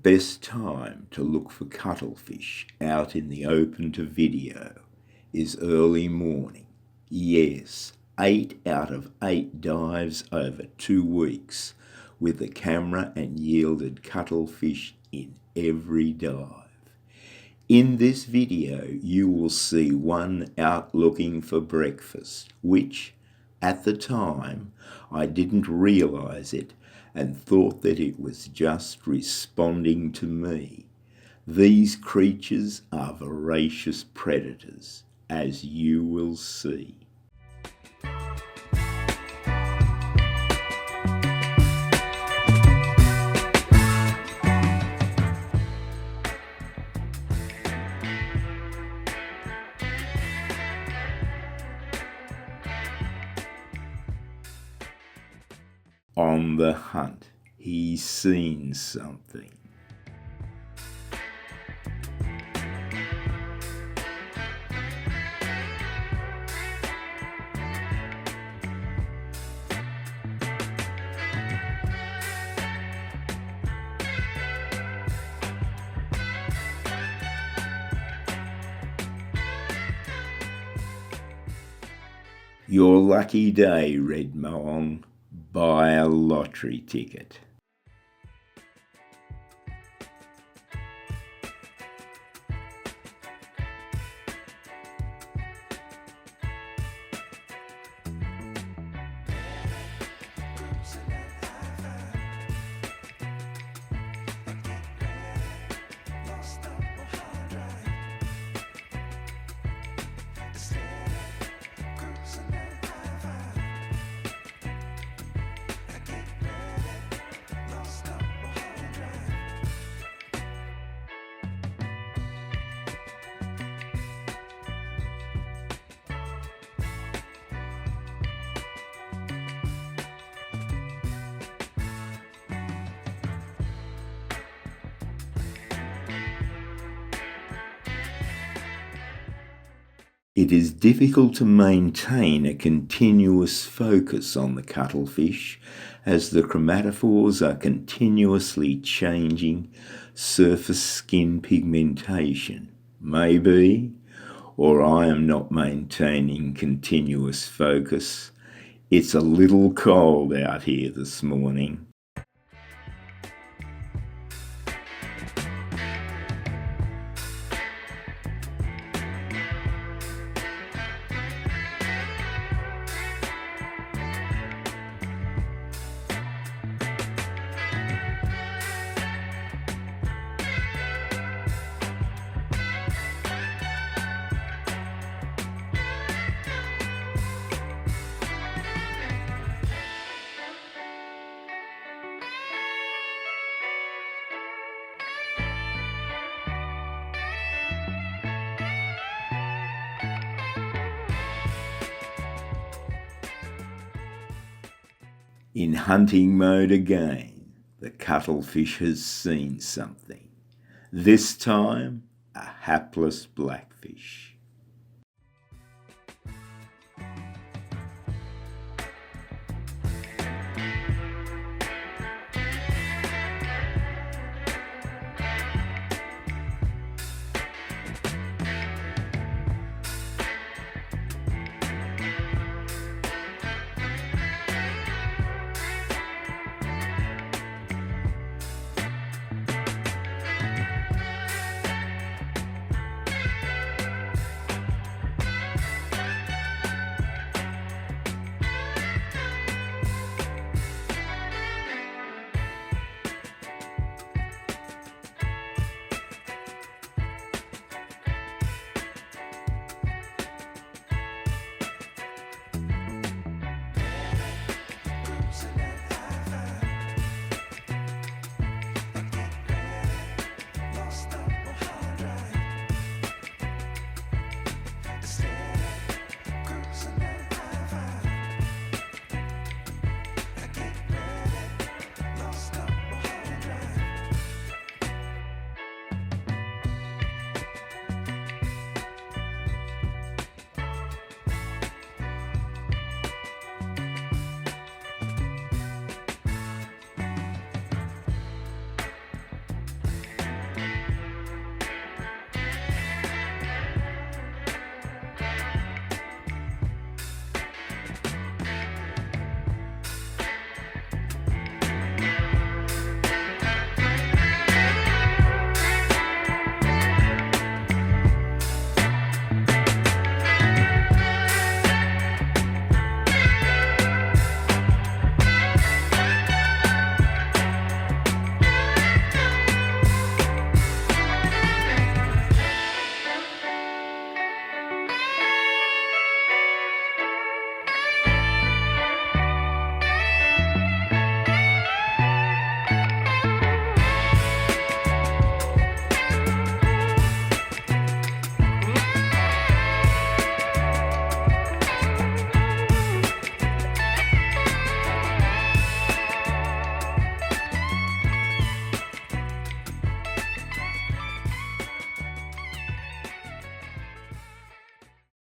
best time to look for cuttlefish out in the open to video is early morning. Yes, 8 out of 8 dives over 2 weeks with the camera and yielded cuttlefish in every dive. In this video, you will see one out looking for breakfast, which, at the time, I didn't realise it and thought that it was just responding to me. These creatures are voracious predators, as you will see. On the hunt, he's seen something. Your lucky day, Red Moong. Buy a lottery ticket. It is difficult to maintain a continuous focus on the cuttlefish as the chromatophores are continuously changing surface skin pigmentation. Maybe, or I am not maintaining continuous focus. It's a little cold out here this morning. In hunting mode again, the cuttlefish has seen something. This time, a hapless blackfish.